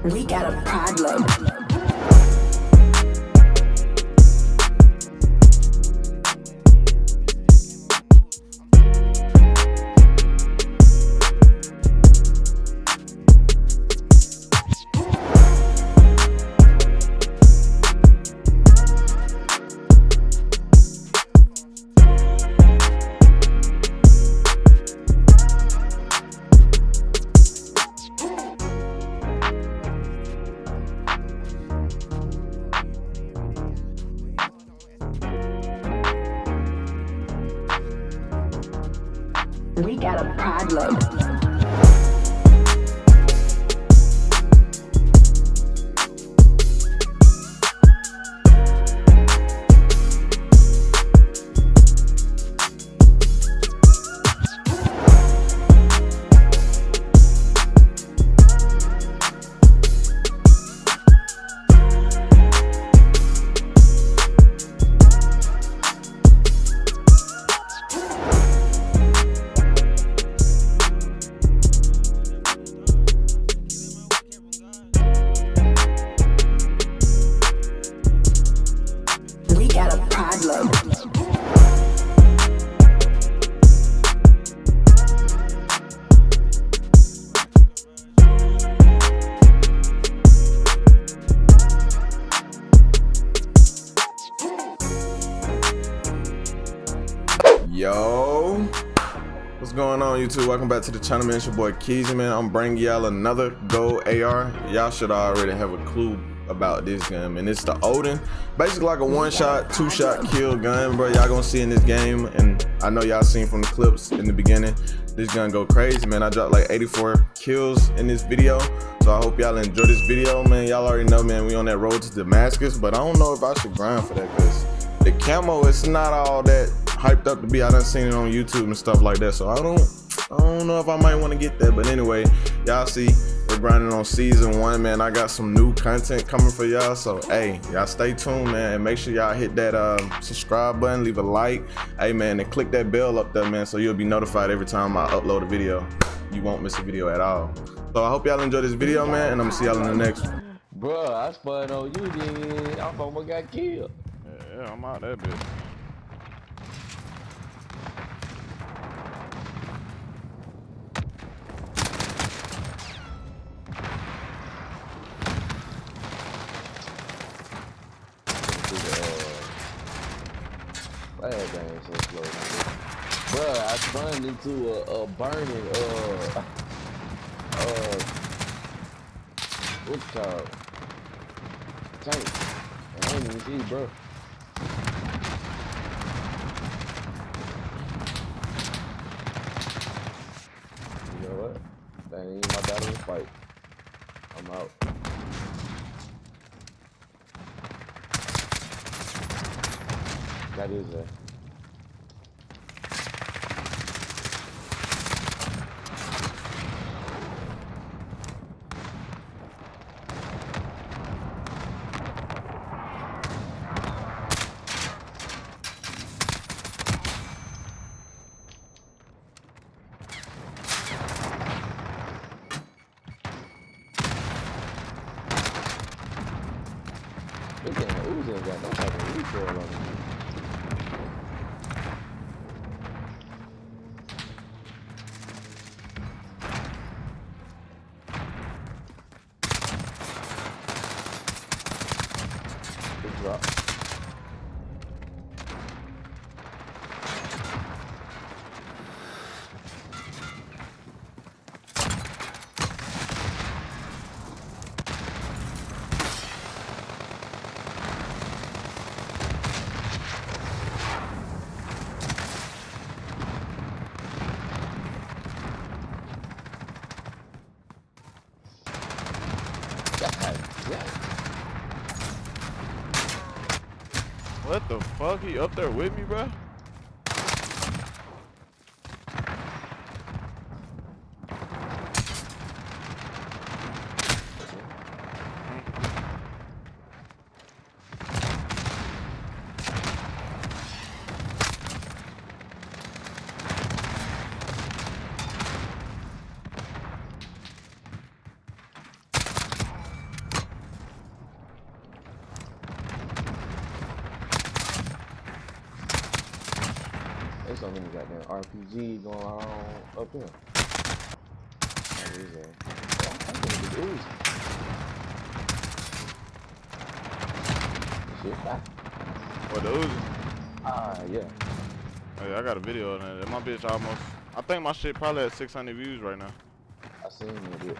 We got a problem. We got a problem. We got a problem. Yo, what's going on, YouTube? Welcome back to the channel, man. It's your boy Keezie, man. I'm bringing y'all another gold AR. Y'all should already have a clue about this gun, man. It's the Odin, basically like a one-shot, two-shot kill gun, bro. Y'all gonna see in this game, and I know y'all seen from the clips in the beginning, this gun go crazy, man. I dropped like 84 kills in this video, so I hope y'all enjoy this video, man. Y'all already know, man, we on that road to Damascus, but I don't know if I should grind for that, because the camo is not all that hyped up to be. I done seen it on YouTube and stuff like that, so I don't know if I might want to get that. But anyway, y'all see we're grinding on season 1, man. I got some new content coming for y'all, so hey, y'all stay tuned, man, and make sure y'all hit that subscribe button, leave a like, hey man, and click that bell up there, man, so you'll be notified every time I upload a video. You won't miss a video at all. So I hope y'all enjoy this video, man, and I'm gonna see y'all in the next one. Bruh, I spun on you, then I almost got killed. Yeah, I'm out that bitch. Why that game so slow, man? Bruh, I spun into a burning, what's it called? Tank. And I didn't even see, bro. You know what? That ain't my battle to fight. I'm out. That is a. This damn Uzi ain't got no type of recoil on it. Good drop. What the fuck? He up there with me, bro? There's so many goddamn RPG going on up here. Oh, there's a... I'm thinking it's Uzi. Shit, What, the Uzi? yeah. Oh, yeah, I got a video on that. My bitch almost... I think my shit probably at 600 views right now. I seen it. Bit.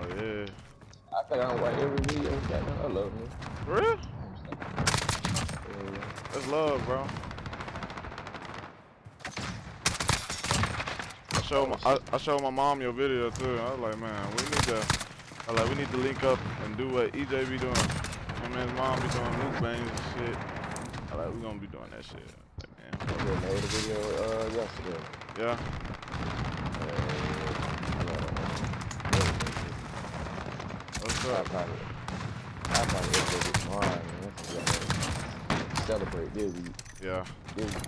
Oh, yeah. I think I watch every video. Goddamn, I love me. For real? Yeah. That's love, bro. I showed my mom your video too. I was like, man, we need to link up and do what EJ be doing. Him and his mom be doing mukbangs and shit. I like, we gonna be doing that shit. Like, man. I made a video yesterday. Yeah. What's I up? probably upload it tomorrow, man. Celebrate this week. Yeah. This week,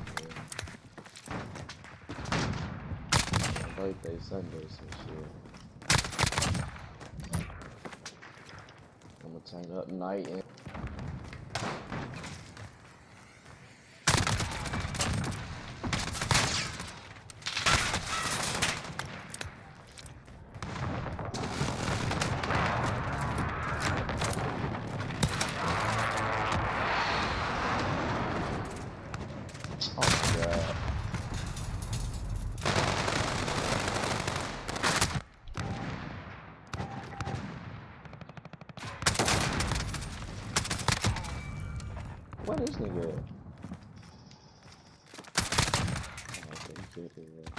birthday Sunday, some shit. I'm gonna turn up tonight and oh my god. What is nigga at? Oh, okay, he killed his ass.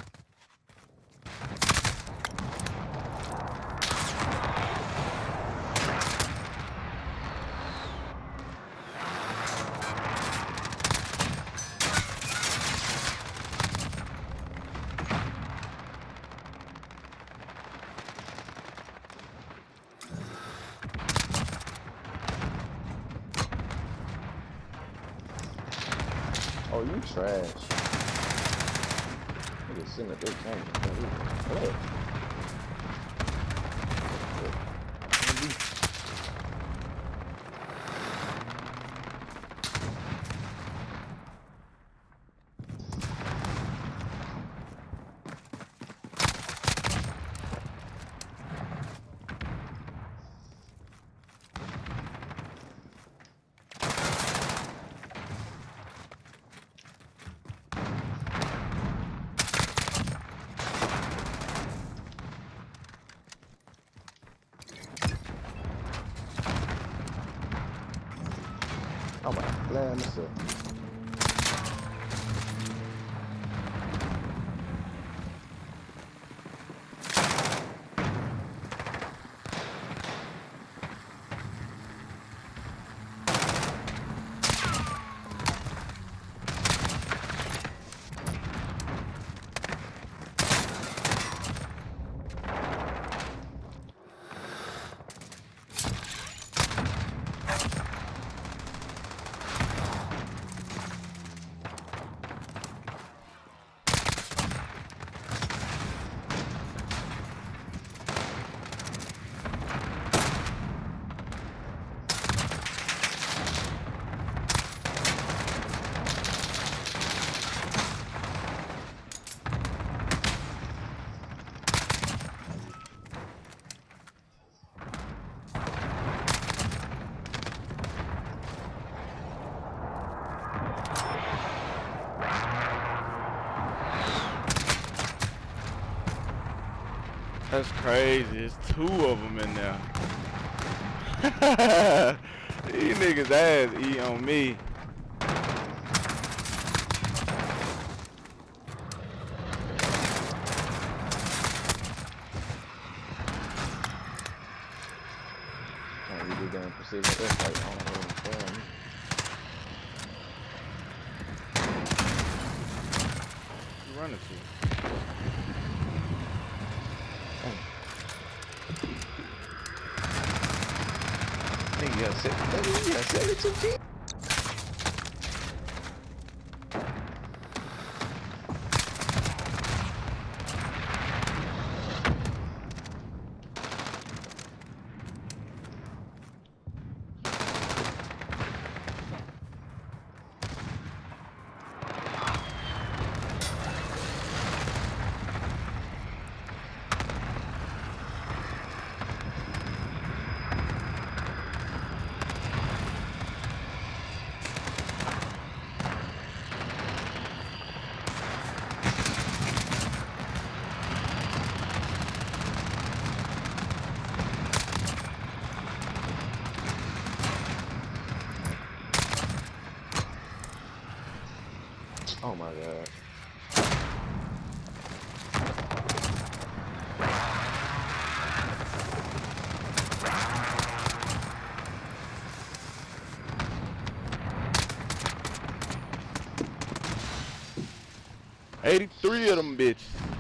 Oh, you trash. Nigga sitting at this camera. What? Oh my god, myself. That's crazy. There's 2 of them in there. These niggas ass eat on me. Oh, you do damn precision airstrike. Oh, damn. You running to? Nigga, you got 72 kills. Oh my god. $83 of them bitches.